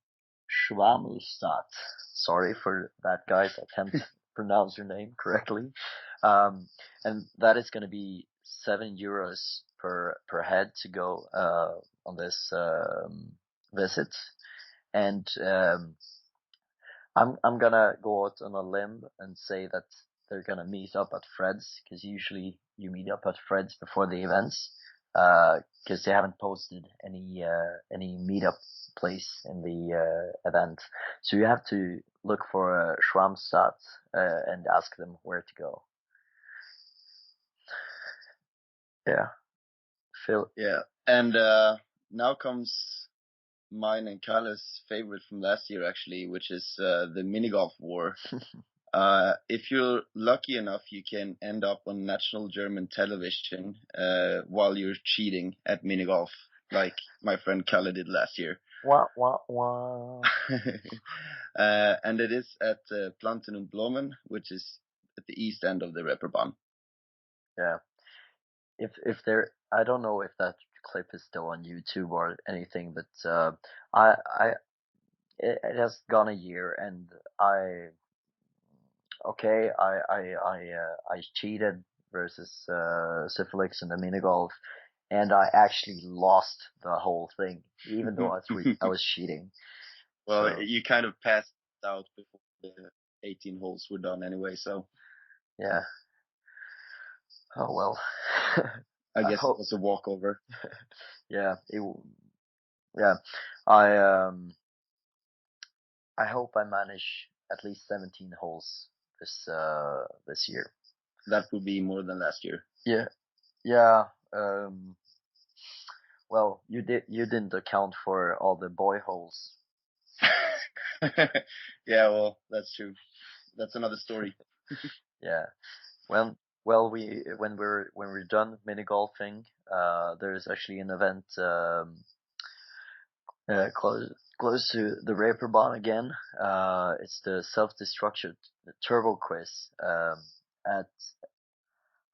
Schwamelstadt. Sorry for that, guys. I can't pronounce your name correctly. And that is going to be €7 per head to go on this visit. And I'm gonna go out on a limb and say that they're gonna meet up at Fred's, because usually you meet up at Fred's before the events, because they haven't posted any meetup place in the event. So you have to look for Schwamstadt and ask them where to go. Yeah, Phil. Yeah, and now comes mine and Kale's favorite from last year actually, which is the mini golf war. If you're lucky enough, you can end up on national German television while you're cheating at mini golf, like my friend Kalle did last year. Wah, wah, wah. And it is at Planten und Blumen, which is at the east end of the Reeperbahn. Yeah. If there, I don't know if that clip is still on YouTube or anything, but it has gone a year, and I cheated versus syphilis in the mini golf, and I actually lost the whole thing, even though I was cheating. Well, So, you kind of passed out before the 18 holes were done anyway, so. Yeah. Oh well. I guess it was a walkover. Yeah. Yeah. I hope I manage at least 17 holes this year. That would be more than last year. Yeah. Yeah. Well, you didn't account for all the boy holes. Yeah, well, that's true. That's another story. Yeah. When we're done mini golfing, there's actually an event close to the Reeperbahn again. It's the self-destructed turbo quiz at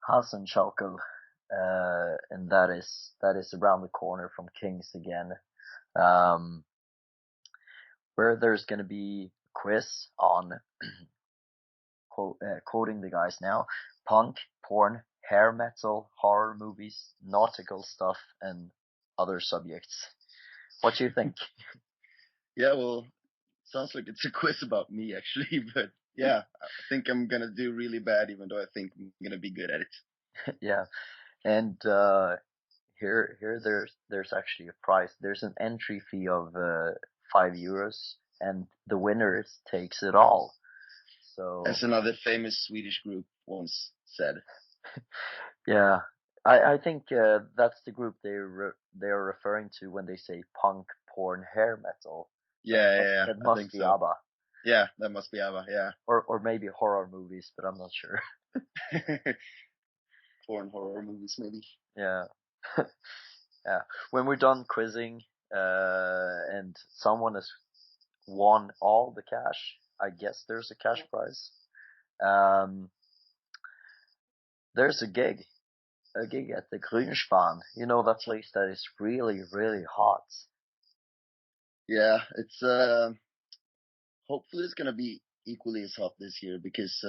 Hasenschalkel, and that is around the corner from King's again, where there's going to be a quiz on quoting the guys now: punk, porn, hair metal, horror movies, nautical stuff, and other subjects. What do you think? Yeah, well, sounds like it's a quiz about me actually, but yeah, I think I'm gonna do really bad, even though I think I'm gonna be good at it. Yeah, and here there's actually a prize. There's an entry fee of €5, and the winner takes it all. So, as another famous Swedish group once said. Yeah, I think that's the group they are referring to when they say punk, porn, hair metal. Yeah, That must be ABBA. Yeah, that must be ABBA. Yeah, or maybe horror movies, but I'm not sure. Porn horror movies, maybe. Yeah, yeah. When we're done quizzing, and someone has won all the cash, I guess there's a cash prize. There's a gig at the Grünspan. You know, that place that is really, really hot. Yeah, it's hopefully it's gonna be equally as hot this year, because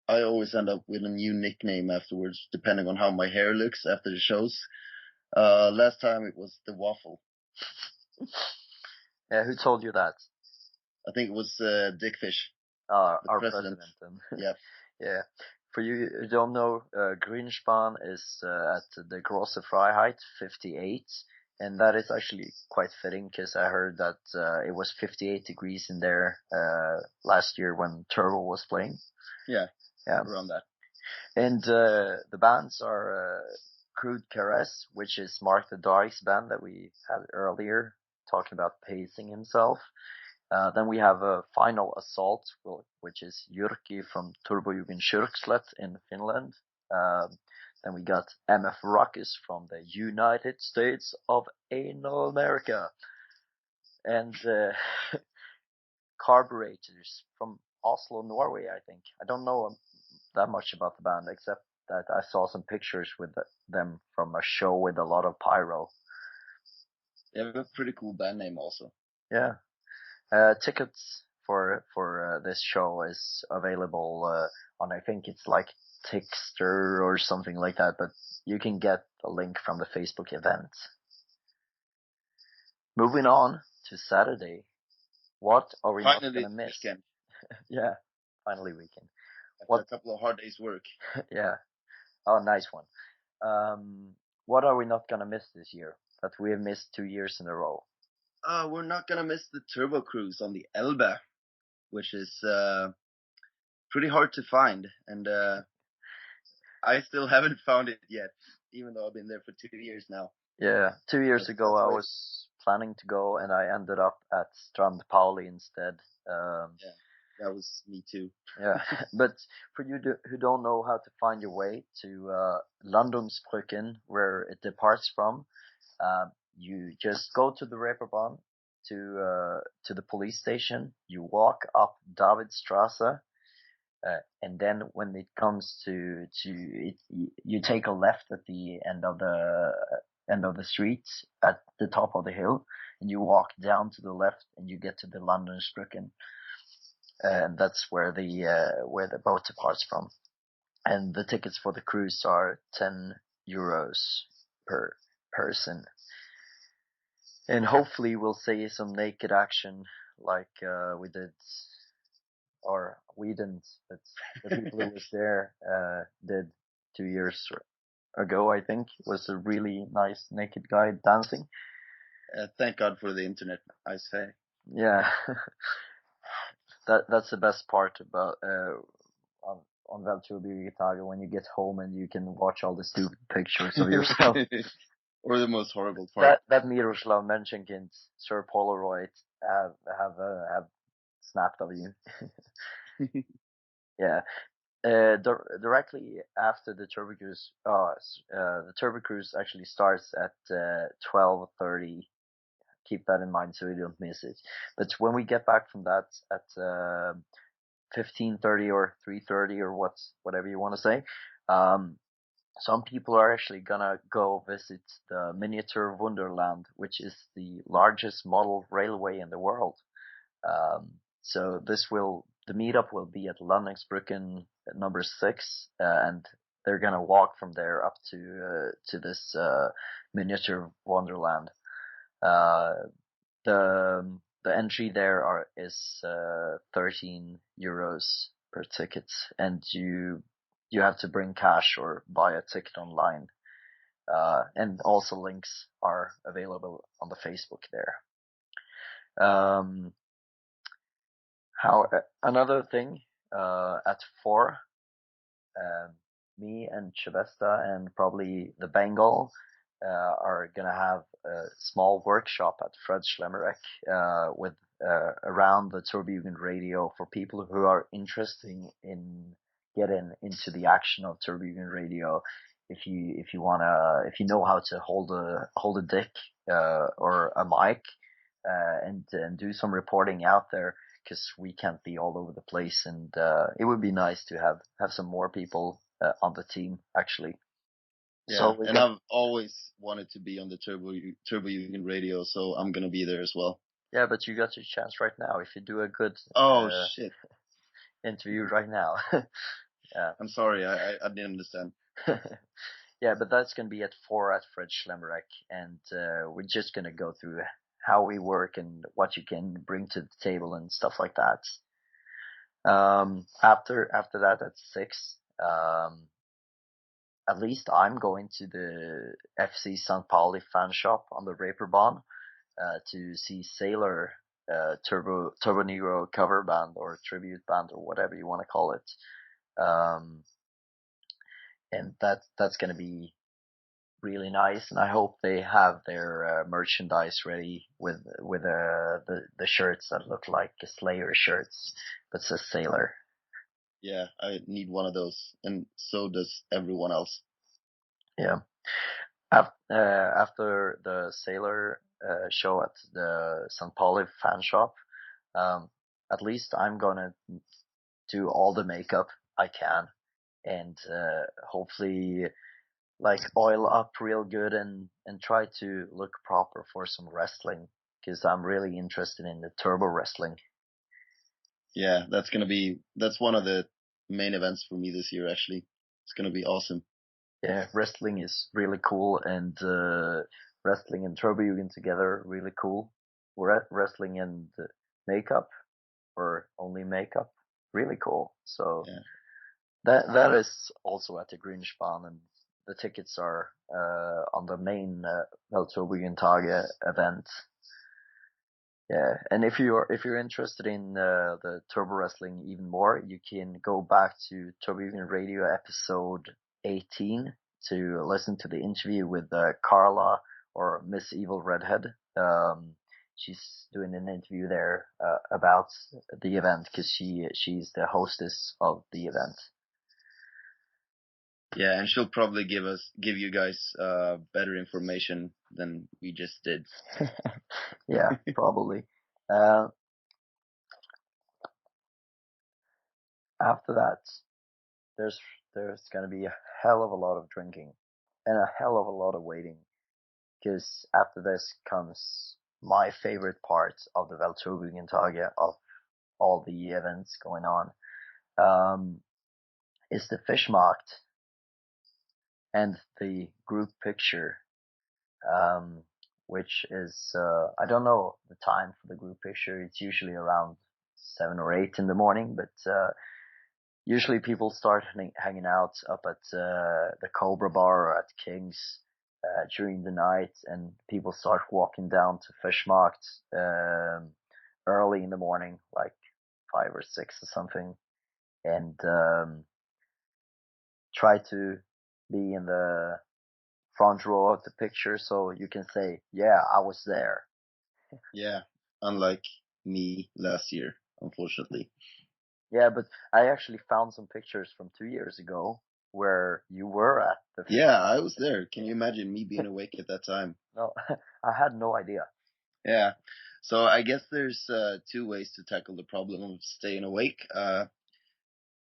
I always end up with a new nickname afterwards, depending on how my hair looks after the shows. Last time it was the Waffle. Yeah, who told you that? I think it was Dickfish. Our president. Yep. Yeah. For you who don't know, Grünspan is at the Grosse Freiheit 58, and that is actually quite fitting because I heard that it was 58 degrees in there last year when Turbo was playing. Yeah. Yeah. Around that. And the bands are Crude Caress, which is Mark the Dark's band that we had earlier, talking about pacing himself. Then we have a Final Assault, which is Jyrki from Turbojugend Kyrkslätt in Finland. Then we got MF Ruckus from the United States of Anal America. And Carburetors from Oslo, Norway, I think. I don't know that much about the band, except that I saw some pictures with them from a show with a lot of pyro. They have a pretty cool band name also. Yeah. Tickets for this show is available on, I think it's like Tixter or something like that, but you can get the link from the Facebook event. Moving on to Saturday. What are we not going to miss? Weekend. Yeah, finally weekend. After a couple of hard days work. Yeah. Oh, nice one. What are we not going to miss this year that we have missed 2 years in a row? We're not going to miss the Turbo Cruise on the Elbe, which is pretty hard to find. And I still haven't found it yet, even though I've been there for 2 years now. Yeah, 2 years ago I was planning to go and I ended up at Strand Pauli instead. Yeah, that was me too. Yeah, but for you who don't know how to find your way to Landungsbrücken, where it departs from, you just go to the Reeperbahn to the police station. You walk up Davidstrasse, and then when it comes to it, you take a left at the end of the street at the top of the hill, and you walk down to the left, and you get to the Landungsbrücken, and that's where the boat departs from. And the tickets for the cruise are €10 per person. And hopefully we'll see some naked action like we did, or we didn't, but the people who was there did 2 years ago, I think. It was a really nice naked guy dancing. Thank God for the internet, I say. Yeah. That's the best part about on WTJT, when you get home and you can watch all the stupid pictures of yourself. Or the most horrible part. That Miroslav Menschenkind, Sir Polariot have snapped of you. Yeah. Directly after the Turbo Cruise, the Turbo Cruise actually starts at 12:30. Keep that in mind so you don't miss it. But when we get back from that at 15:30 or 3:30 or whatever you want to say, some people are actually gonna go visit the Miniature Wonderland, which is the largest model railway in the world. So the meetup will be at Landungsbrücken number 6, and they're gonna walk from there up to this Miniature Wonderland. The entry there is €13 per ticket, and you have to bring cash or buy a ticket online. And also links are available on the Facebook there. Another thing, at 4, me and Tschebesta and probably the Bengal are gonna have a small workshop at Fred Schlemmerek with around the Turbojugend radio for people who are interested in getting into the action of Turbojugend radio. If you know how to hold a dick or a mic and do some reporting out there, because we can't be all over the place, and it would be nice to have some more people on the team actually. Yeah, so and I've always wanted to be on the Turbojugend radio, so I'm gonna be there as well. Yeah, but you got your chance right now if you do a good shit interview right now. Yeah. I'm sorry, I didn't understand. Yeah, but that's going to be at 4 at Fred Schlemmerek, and we're just going to go through how we work and what you can bring to the table and stuff like that. After that at 6, at least I'm going to the FC St. Pauli fan shop on the Reeperbahn to see Sailor Turbo Negro cover band or tribute band or whatever you want to call it. And that's going to be really nice, and I hope they have their merchandise ready with the shirts that look like Slayer shirts but says Sailor. Yeah, I need one of those, and so does everyone else. Yeah. After the Sailor show at the St. Pauli fan shop, at least I'm gonna do all the makeup I can, and hopefully like oil up real good and try to look proper for some wrestling, because I'm really interested in the turbo wrestling. Yeah, that's one of the main events for me this year, actually. It's gonna be awesome. Yeah, wrestling is really cool, and wrestling and turbo Jugend together, really cool. Wrestling and makeup, or only makeup, really cool. So Yeah. that is also at the Grünspan, and the tickets are on the main Weltturbojugendtage event. Yeah, and if you're interested in the turbo wrestling even more, you can go back to Turbo Jugend Radio episode 18 to listen to the interview with Carla, or Miss Evil Redhead. She's doing an interview there about the event, because she's the hostess of the event. Yeah, and she'll probably give you guys better information than we just did. Yeah, probably. After that, there's gonna be a hell of a lot of drinking and a hell of a lot of waiting, because after this comes my favorite part of the Weltturbojugendtage, of all the events going on, is the Fischmarkt and the group picture, which is I don't know the time for the group picture. It's usually around 7 or 8 in the morning, but usually people start hanging out up at the Cobra Bar or at King's during the night, and people start walking down to Fischmarkt early in the morning, like 5 or 6 or something, and try to be in the front row of the picture so you can say, yeah, I was there. Yeah, unlike me last year, unfortunately. Yeah, but I actually found some pictures from 2 years ago where you were at the... Yeah, I was there. Can you imagine me being awake at that time? No, I had no idea. Yeah. So I guess there's 2 ways to tackle the problem of staying awake.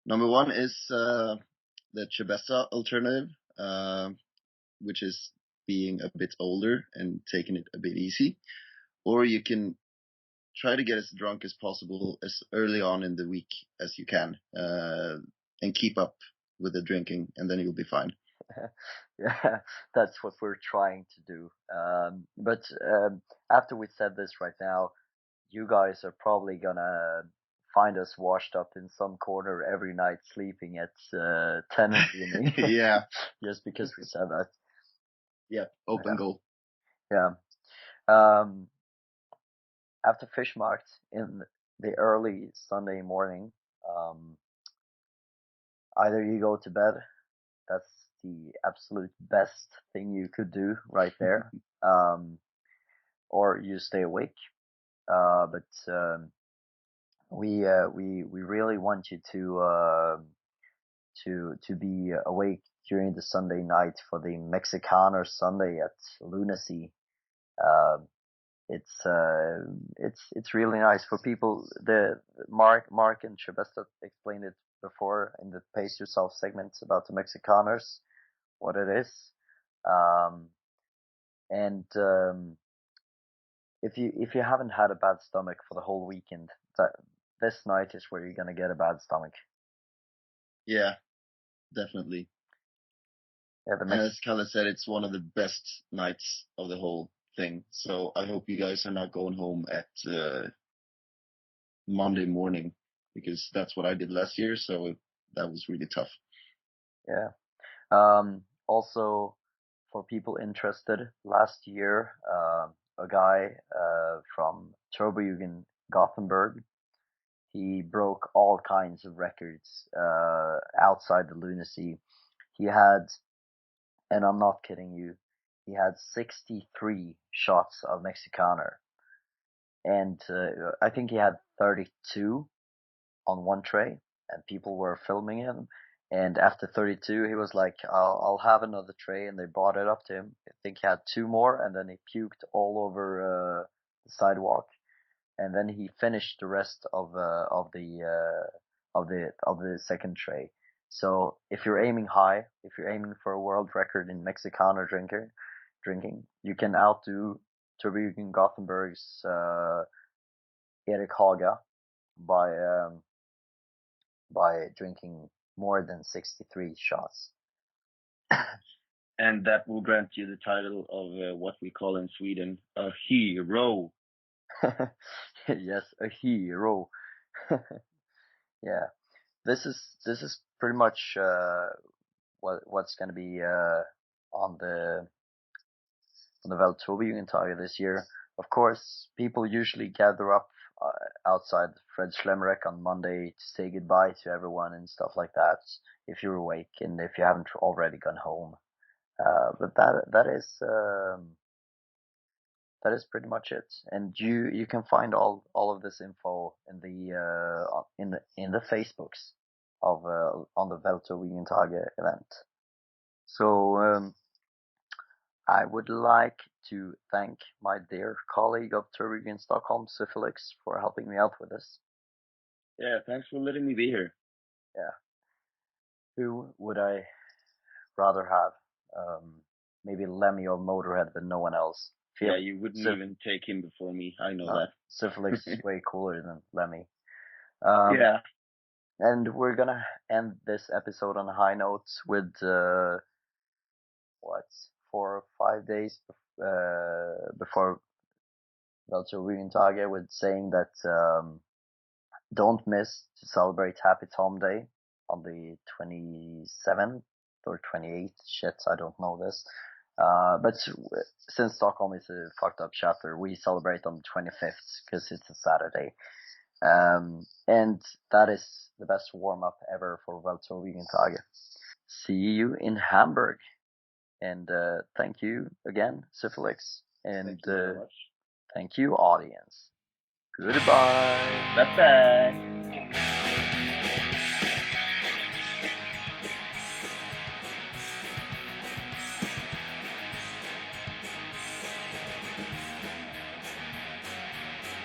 Number one is the Tschebesta alternative, which is being a bit older and taking it a bit easy. Or you can try to get as drunk as possible as early on in the week as you can, and keep up with the drinking, and then you'll be fine. Yeah, that's what we're trying to do. But after we said this right now, you guys are probably gonna find us washed up in some corner every night, sleeping at 10 in the evening. Yeah. Just because we said that. Yeah, open goal. Yeah. After Fischmarkt in the early Sunday morning, either you go to bed. That's the absolute best thing you could do right there. Or you stay awake. But we really want you to be awake during the Sunday night for the Mexicaner Sunday at Lunacy. It's really nice for people. The Mark and Tschebesta explained it before in the Pace Yourself segment about the Mexicaners, what it is. And if you haven't had a bad stomach for the whole weekend, this night is where you're gonna get a bad stomach. Yeah, definitely. Yeah, And as Kalle said, it's one of the best nights of the whole thing. So I hope you guys are not going home at Monday morning, because that's what I did last year. So that was really tough. Yeah. Also, for people interested, last year, a guy from Turbojugend Gothenburg, he broke all kinds of records outside the lunacy. He had, and I'm not kidding you, he had 63 shots of Mexicaner. And I think he had 32 on one tray, and people were filming him. And after 32, he was like, I'll have another tray. And they brought it up to him. I think he had two more, and then he puked all over the sidewalk. And then he finished the rest of the second tray. So if you're aiming high, if you're aiming for a world record in Mexicaner drinking, you can outdo Turbojugend Gothenburg's Erik Haga by drinking more than 63 shots. And that will grant you the title of what we call in Sweden a hero. Yes, a hero. Yeah, this is pretty much what's going to be on the Weltturbojugend this year. Of course, people usually gather up outside Fred Schlemmerek on Monday to say goodbye to everyone and stuff like that, if you're awake and if you haven't already gone home. But that is pretty much it. And you can find all of this info in the Facebooks of on the Weltturbojugend event. So I would like to thank my dear colleague of Turbojugend Stockholm, Sir Felix, for helping me out with this. Yeah, thanks for letting me be here. Yeah. Who would I rather have? Maybe Lemmy or Motorhead, but no one else. Yeah, you wouldn't even take him before me. I know that. Sir Felix is way cooler than Lemmy. Yeah. And we're gonna end this episode on a high note with 4 or 5 days before Weltturbojugend with saying that don't miss to celebrate Happy Tom Day on the 27th or 28th. Shit, I don't know this. But since Stockholm is a fucked up chapter, we celebrate on the 25th because it's a Saturday. And that is the best warm-up ever for Weltturbojugend. See you in Hamburg. And thank you again, Sir Felix. And thank you very much. Thank you, audience. Goodbye. Bye-bye.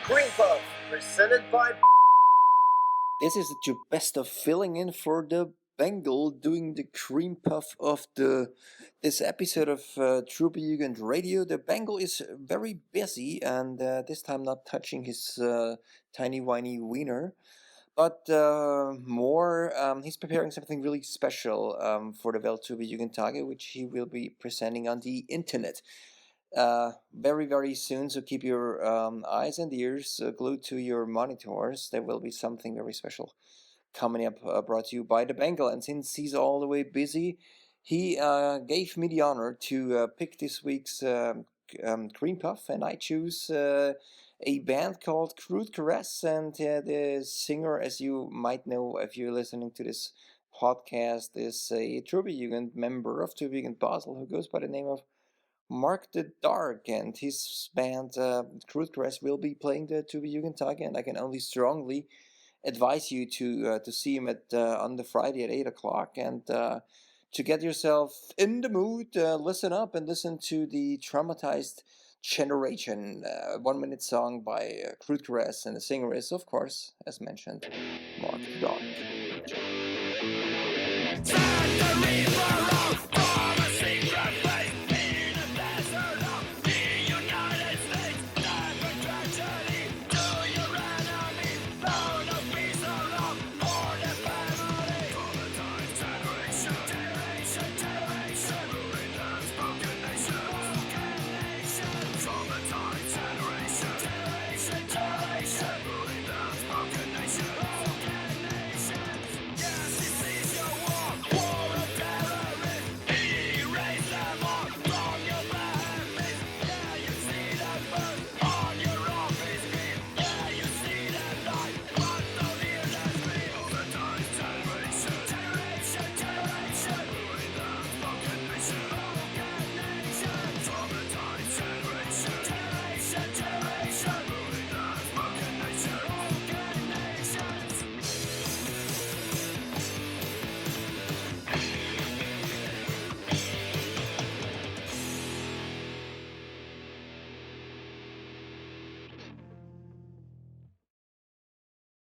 Cream Puff, presented by... This is the Tschebesta filling in for the Bengal, doing the cream puff of this episode of Turbojugend Radio. The Bengal is very busy, and this time not touching his tiny whiny wiener, but he's preparing something really special for the Weltturbojugend, which he will be presenting on the internet very, very soon. So keep your eyes and ears glued to your monitors. There will be something very special coming up, brought to you by the Bengal. And since he's all the way busy, he gave me the honor to pick this week's Cream Puff, and I choose a band called Crude Caress, and the singer, as you might know if you're listening to this podcast, is a Turbojugend member of Turbojugend Basel who goes by the name of Mark the Dark, and his band Crude Caress will be playing the Turbojugend, and I can only strongly advise you to see him at on the Friday at 8 o'clock, and to get yourself in the mood, listen up and listen to the Traumatized Generation, 1 minute song by Crude Caress, and the singer is, of course, as mentioned, Mark the Dark.